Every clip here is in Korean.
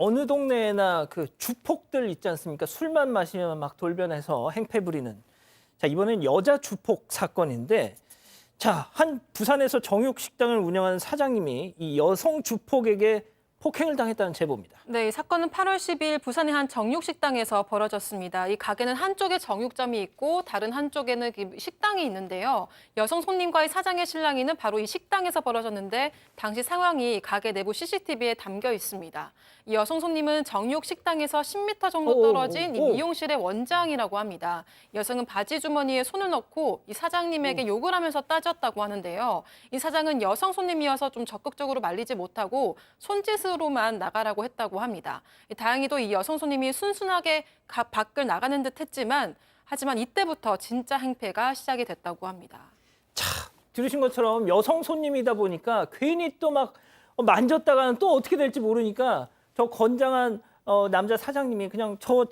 어느 동네에나 그 주폭들 있지 않습니까? 술만 마시면 막 돌변해서 행패 부리는. 자, 이번엔 여자 주폭 사건인데, 자, 한 부산에서 정육 식당을 운영하는 사장님이 이 여성 주폭에게 폭행을 당했다는 제보입니다. 네, 이 사건은 8월 10일 부산의 한 정육식당에서 벌어졌습니다. 이 가게는 한쪽에 정육점이 있고 다른 한쪽에는 식당이 있는데요. 여성 손님과의 사장의 실랑이는 바로 이 식당에서 벌어졌는데 당시 상황이 가게 내부 CCTV에 담겨 있습니다. 이 여성 손님은 정육식당에서 10m 정도 떨어진 이 미용실의 원장이라고 합니다. 여성은 바지 주머니에 손을 넣고 이 사장님에게 욕을 하면서 따졌다고 하는데요. 이 사장은 여성 손님이어서 좀 적극적으로 말리지 못하고 손짓으로만 나가라고 했다고 합니다. 다행히도 이 여성 손님이 순순하게 밖을 나가는 듯 했지만 하지만 이때부터 진짜 행패가 시작이 됐다고 합니다. 자, 들으신 것처럼 여성 손님이다 보니까 괜히 또 막 만졌다가는 또 어떻게 될지 모르니까 저 건장한 남자 사장님이 그냥 저걸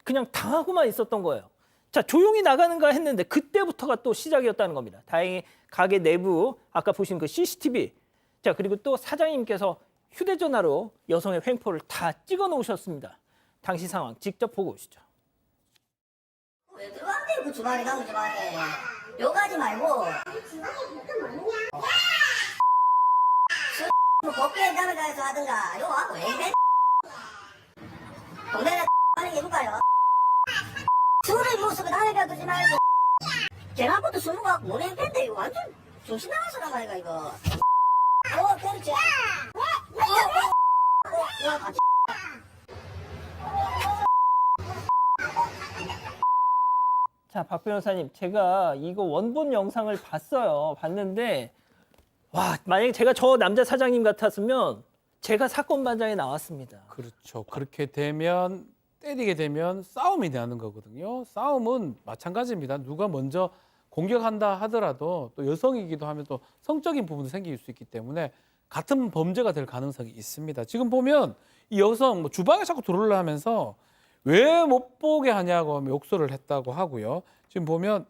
그냥 당하고만 있었던 거예요. 자, 조용히 나가는가 했는데 그때부터가 또 시작이었다는 겁니다. 다행히 가게 내부 아까 보신 그 CCTV, 자, 그리고 또 사장님께서 휴대전화로 여성의 횡포를 다 찍어 놓으셨습니다. 당시 상황 직접 보고 오시죠. 왜 들어간대 그 주방에 가면 주방에 욕하지 말고 술 곱게 담에 가서 하든가 욕하고 왜 이래 동네에 하는 게 누가요? 술을 무슨 담에 가 두지 말고 걔랑부터 술 먹고 모네 팬데 이거 완전 정신 나간 사람 아이가 이거 그렇지 같이 자, 박 변호사님, 제가 이거 원본 영상을 봤는데 와, 만약에 제가 저 남자 사장님 같았으면 제가 사건 반장에 나왔습니다. 그렇죠. 그렇게 되면 때리게 되면 싸움이 되는 거거든요. 싸움은 마찬가지입니다. 누가 먼저 공격한다 하더라도 또 여성이기도 하면 또 성적인 부분도 생길 수 있기 때문에 같은 범죄가 될 가능성이 있습니다. 지금 보면 이 여성 주방에 자꾸 들어오려 하면서 왜 못 보게 하냐고 하면 욕설을 했다고 하고요. 지금 보면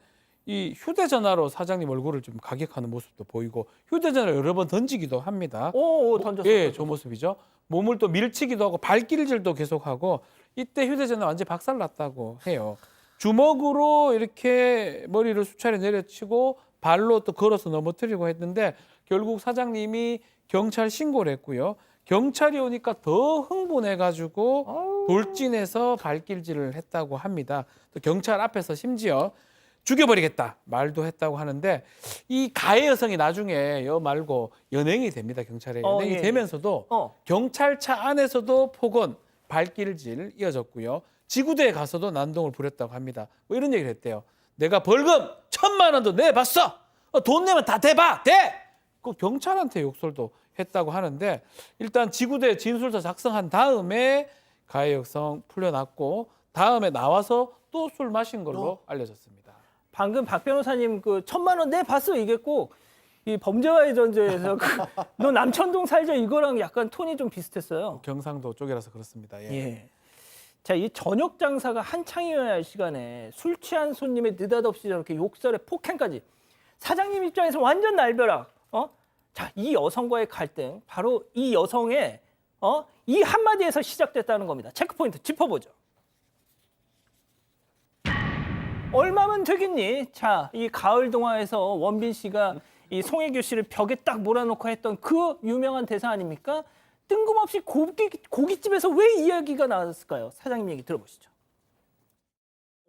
이 휴대전화로 사장님 얼굴을 좀 가격하는 모습도 보이고 휴대전화를 여러 번 던지기도 합니다. 던졌어요. 예, 저 모습이죠. 몸을 또 밀치기도 하고 발길질도 계속하고 이때 휴대전화 완전히 박살났다고 해요. 주먹으로 이렇게 머리를 수차례 내려치고 발로 또 걸어서 넘어뜨리고 했는데 결국 사장님이 경찰 신고를 했고요. 경찰이 오니까 더 흥분해가지고 돌진해서 발길질을 했다고 합니다. 또 경찰 앞에서 심지어 죽여버리겠다 말도 했다고 하는데 이 가해 여성이 나중에 여 말고 연행이 됩니다. 경찰에 연행이 되면서도 경찰차 안에서도 폭언, 발길질 이어졌고요. 지구대에 가서도 난동을 부렸다고 합니다. 뭐 이런 얘기를 했대요. 내가 벌금 1,000만 원도 내봤어. 돈 내면 다 대봐. 대! 그 경찰한테 욕설도 했다고 하는데 일단 지구대 진술서 작성한 다음에 가해 여성 풀려났고 다음에 나와서 또 술 마신 걸로 알려졌습니다. 방금 박 변호사님 그 1,000만 원 내봤어 이게 꼭 이 범죄와의 전쟁에서 너 남천동 살자 이거랑 약간 톤이 좀 비슷했어요. 경상도 쪽이라서 그렇습니다. 예. 예. 자, 이 저녁 장사가 한창이어야 할 시간에 술 취한 손님의 느닷없이 저렇게 욕설에 폭행까지. 사장님 입장에서 완전 날벼락. 자, 이 여성과의 갈등, 바로 이 여성의 이 한마디에서 시작됐다는 겁니다. 체크포인트 짚어보죠. 얼마면 되겠니? 자, 이 가을 동화에서 원빈 씨가 이 송혜교 씨를 벽에 딱 몰아놓고 했던 그 유명한 대사 아닙니까? 뜬금없이 고깃집에서 왜 이야기가 나왔을까요? 사장님 얘기 들어보시죠.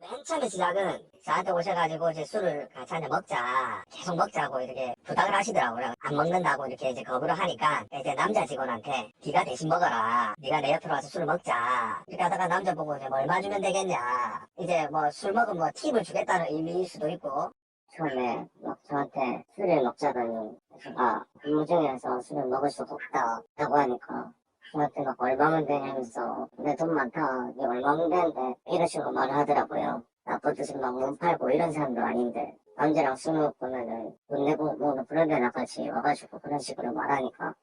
맨 처음에 시작은 저한테 오셔가지고 이제 술을 같이 한잔 먹자 계속 먹자고 이렇게 부탁을 하시더라고요. 안 먹는다고 이렇게 이제 거부를 하니까 이제 남자 직원한테 네가 대신 먹어라, 네가 내 옆으로 와서 술 먹자 이렇게 하다가 남자 보고 이제 뭐 얼마 주면 되겠냐, 이제 뭐 술 먹으면 뭐 팁을 주겠다는 의미일 수도 있고 처음에 막 저한테 술을 먹자더니 제가 근무 중이라서 술을 먹을 수가 없다고 하니까 저한테 막 얼마면 되냐면서 내 돈 많다, 이게 얼마면 되는데 이런 식으로 말을 하더라고요. 나쁜 뜻으로 막 문 팔고 이런 사람도 아닌데 남자랑 술 먹으면은 돈 내고 뭐 브랜드나 같이 와가지고 그런 식으로 말하니까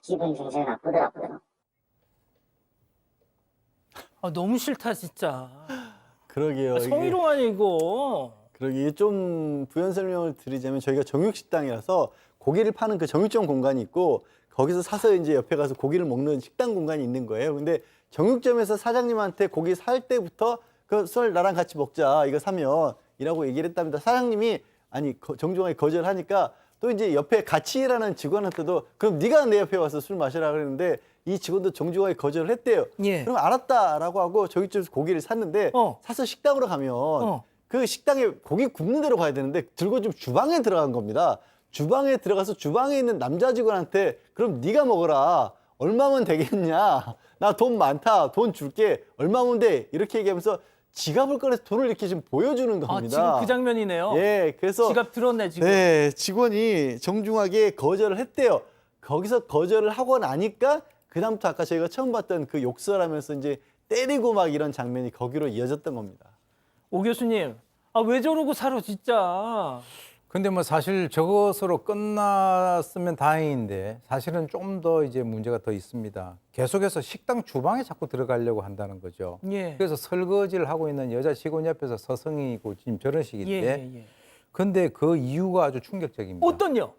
기분이 굉장히 나쁘더라고요. 너무 싫다 진짜. 그러게요. 성희롱 아니고. 그러게 좀 부연 설명을 드리자면 저희가 정육식당이라서 고기를 파는 그 정육점 공간이 있고 거기서 사서 이제 옆에 가서 고기를 먹는 식당 공간이 있는 거예요. 근데 정육점에서 사장님한테 고기 살 때부터 그걸 나랑 같이 먹자, 이거 사면 이라고 얘기를 했답니다. 사장님이 아니 정중하게 거절하니까 또 이제 옆에 같이 일하는 직원한테도 그럼 네가 내 옆에 와서 술 마시라 그랬는데 이 직원도 정중하게 거절을 했대요. 예. 그럼 알았다라고 하고 정육점에서 고기를 샀는데 사서 식당으로 가면 그 식당에 고기 굽는 데로 가야 되는데 들고 좀 주방에 들어간 겁니다. 주방에 들어가서 주방에 있는 남자 직원한테 그럼 네가 먹어라, 얼마면 되겠냐, 나 돈 많다, 돈 줄게, 얼마면 돼, 이렇게 얘기하면서 지갑을 꺼내서 돈을 이렇게 지금 보여주는 아, 겁니다. 지금 그 장면이네요. 예, 그래서 지갑 들었네 지금. 네, 직원이 정중하게 거절을 했대요. 거기서 거절을 하고 나니까 그다음부터 아까 저희가 처음 봤던 그 욕설하면서 이제 때리고 막 이런 장면이 거기로 이어졌던 겁니다. 오 교수님, 아 왜 저러고 살아 진짜. 근데 뭐 사실 저것으로 끝났으면 다행인데 사실은 좀 더 이제 문제가 더 있습니다. 계속해서 식당 주방에 자꾸 들어가려고 한다는 거죠. 예. 그래서 설거지를 하고 있는 여자 직원 옆에서 서성이고 지금 저런 식인데 예. 근데 그 이유가 아주 충격적입니다. 어떤요?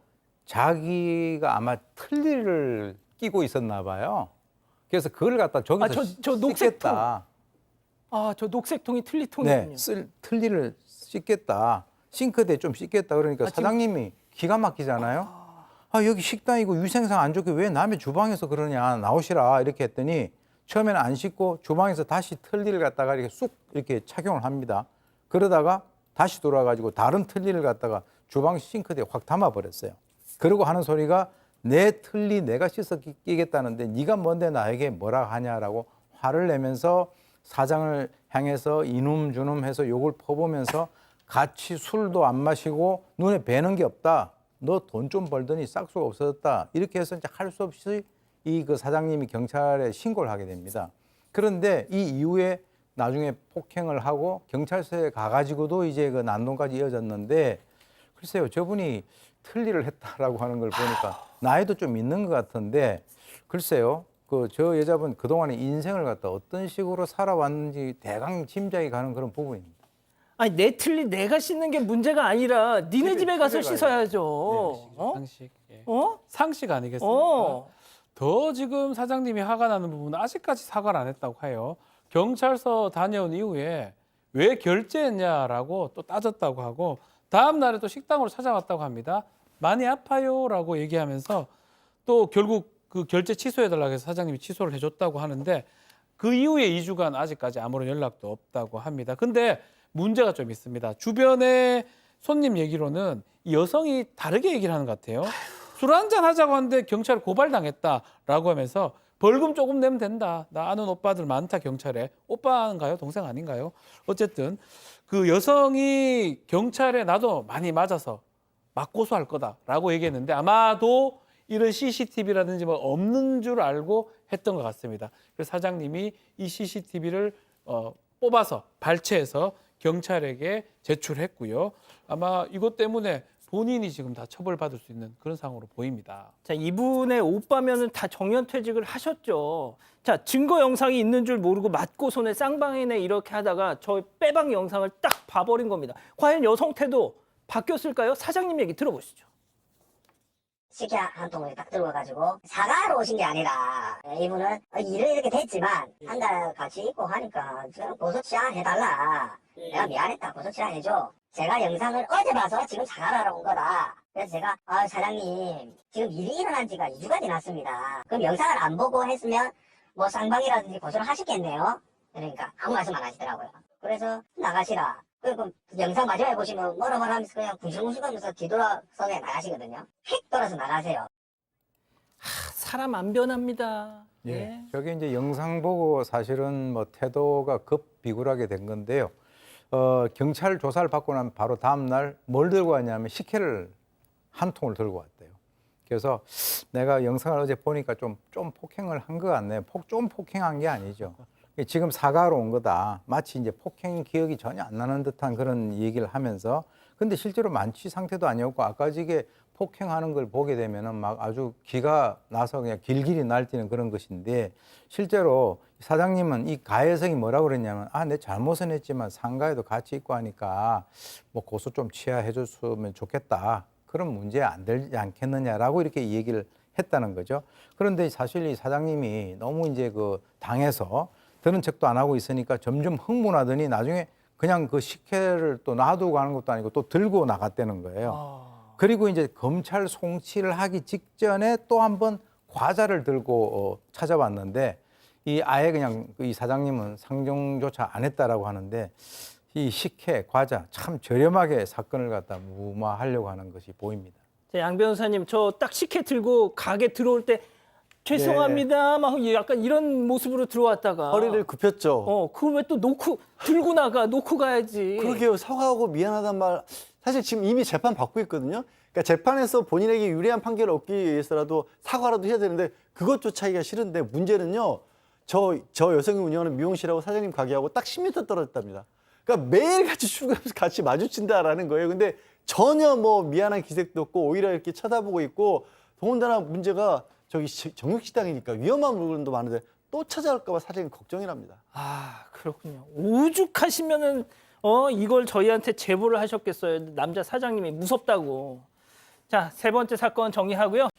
자기가 아마 틀니를 끼고 있었나 봐요. 그래서 그걸 갖다 저기서 저 녹색 씻겠다. 아, 저 녹색통이 네, 틀리통이군요. 틀니를 씻겠다. 싱크대에 좀 씻겠다. 그러니까 지금- 사장님이 기가 막히잖아요. 아, 여기 식당이고 위생상 안 좋게 왜 남의 주방에서 그러냐, 나오시라, 이렇게 했더니 처음에는 안 씻고 주방에서 다시 틀니를 갖다가 이렇게 쑥 이렇게 착용을 합니다. 그러다가 다시 돌아가지고 다른 틀니를 갖다가 주방 싱크대에 확 담아버렸어요. 그러고 하는 소리가 내 틀니 내가 씻어 끼겠다는데 네가 뭔데 나에게 뭐라 하냐라고 화를 내면서 사장을 향해서 이놈 저놈 해서 욕을 퍼보면서 같이 술도 안 마시고 눈에 뵈는 게 없다. 너 돈 좀 벌더니 싹수가 없어졌다. 이렇게 해서 이제 할 수 없이 이 그 사장님이 경찰에 신고를 하게 됩니다. 그런데 이 이후에 나중에 폭행을 하고 경찰서에 가가지고도 이제 그 난동까지 이어졌는데 글쎄요, 저분이 틀니를 했다라고 하는 걸 보니까 나이도 좀 있는 것 같은데 글쎄요, 그 저 여자분 그동안의 인생을 갖다 어떤 식으로 살아왔는지 대강 짐작이 가는 그런 부분입니다. 아니 내 틀리 내가 씻는 게 문제가 아니라 니네 집에 가서 집에 씻어야죠. 어? 상식. 예. 어? 상식 아니겠습니까? 어. 더 지금 사장님이 화가 나는 부분은 아직까지 사과를 안 했다고 해요. 경찰서 다녀온 이후에 왜 결제했냐라고 또 따졌다고 하고 다음 날에 또 식당으로 찾아왔다고 합니다. 많이 아파요라고 얘기하면서 또 결국 그 결제 취소해달라고 해서 사장님이 취소를 해줬다고 하는데 그 이후에 2주간 아직까지 아무런 연락도 없다고 합니다. 근데 문제가 좀 있습니다. 주변의 손님 얘기로는 이 여성이 다르게 얘기를 하는 것 같아요. 술 한잔 하자고 하는데 경찰에 고발당했다라고 하면서 벌금 조금 내면 된다. 나 아는 오빠들 많다 경찰에. 오빠인가요? 동생 아닌가요? 어쨌든 그 여성이 경찰에 나도 많이 맞아서 막 고소할 거다라고 얘기했는데 아마도 이런 CCTV라든지 뭐 없는 줄 알고 했던 것 같습니다. 그래서 사장님이 이 CCTV를 뽑아서 발췌해서 경찰에게 제출했고요. 아마 이것 때문에 본인이 지금 다 처벌받을 수 있는 그런 상황으로 보입니다. 자, 이분의 오빠면은 다 정년퇴직을 하셨죠. 자, 증거 영상이 있는 줄 모르고 맞고 손에 쌍방이네 이렇게 하다가 저 빼박 영상을 딱 봐버린 겁니다. 과연 여성 태도 바뀌었을까요? 사장님 얘기 들어보시죠. 식혜 한 통을 딱 들고 사과하러 오신 게 아니라 이분은 일을 이렇게 됐지만 한 달 같이 있고 하니까 고소치안 해달라. 내가 미안했다. 고소치안 해줘. 제가 영상을 어제 봐서 지금 사과를 하러 온 거다. 그래서 제가 사장님 지금 일이 일어난 지가 2주가 지났습니다. 그럼 영상을 안 보고 했으면 뭐 쌍방이라든지 고소를 하시겠네요. 그러니까 아무 말씀 안 하시더라고요. 그래서 나가시라. 그리고 영상 마지막에 보시면 뭐라 하면서 그냥 궁시렁궁시렁하면서 뒤돌아서게 나가시거든요. 휙 돌아서 나가세요. 사람 안 변합니다. 예. 저게 이제 영상 보고 사실은 뭐 태도가 급 비굴하게 된 건데요. 경찰 조사를 받고 나면 바로 다음 날 뭘 들고 왔냐면 식혜를 한 통을 들고 왔대요. 그래서 내가 영상을 어제 보니까 좀 폭행을 한 것 같네요. 좀 폭행한 게 아니죠. 지금 사과하러 온 거다. 마치 이제 폭행 기억이 전혀 안 나는 듯한 그런 얘기를 하면서 근데 실제로 만취 상태도 아니었고 아까 저게 폭행하는 걸 보게 되면은 막 아주 기가 나서 그냥 길길이 날뛰는 그런 것인데 실제로 사장님은 이 가해성이 뭐라고 그랬냐면 내 잘못은 했지만 상가에도 같이 있고 하니까 뭐 고소 좀 취하해 줬으면 좋겠다. 그런 문제 안 되지 않겠느냐라고 이렇게 얘기를 했다는 거죠. 그런데 사실 이 사장님이 너무 이제 그 당해서 들은 척도 안 하고 있으니까 점점 흥분하더니 나중에 그냥 그 식혜를 또 놔두고 가는 것도 아니고 또 들고 나갔다는 거예요. 그리고 이제 검찰 송치를 하기 직전에 또 한 번 과자를 들고 찾아왔는데 이 아예 그냥 이 사장님은 상정조차 안 했다라고 하는데 이 식혜, 과자 참 저렴하게 사건을 갖다 무마하려고 하는 것이 보입니다. 양 변호사님, 저 딱 식혜 들고 가게 들어올 때 죄송합니다 막 약간 이런 모습으로 들어왔다가 허리를 굽혔죠. 그걸 왜 또 들고 나가, 놓고 가야지. 그러게요. 사과하고 미안하단 말. 사실 지금 이미 재판 받고 있거든요. 그러니까 재판에서 본인에게 유리한 판결을 얻기 위해서라도 사과라도 해야 되는데 그것조차 하기가 싫은데 문제는요. 저 여성이 운영하는 미용실하고 사장님 가게하고 딱 10m 떨어졌답니다. 그러니까 매일같이 출근하면서 같이 마주친다라는 거예요. 근데 전혀 뭐 미안한 기색도 없고 오히려 이렇게 쳐다보고 있고 더군다나 문제가 저기 정육식당이니까 위험한 물건도 많은데 또 찾아올까 봐 사장님 걱정이랍니다. 아, 그렇군요. 오죽하시면은 이걸 저희한테 제보를 하셨겠어요. 남자 사장님이 무섭다고. 자, 세 번째 사건 정리하고요.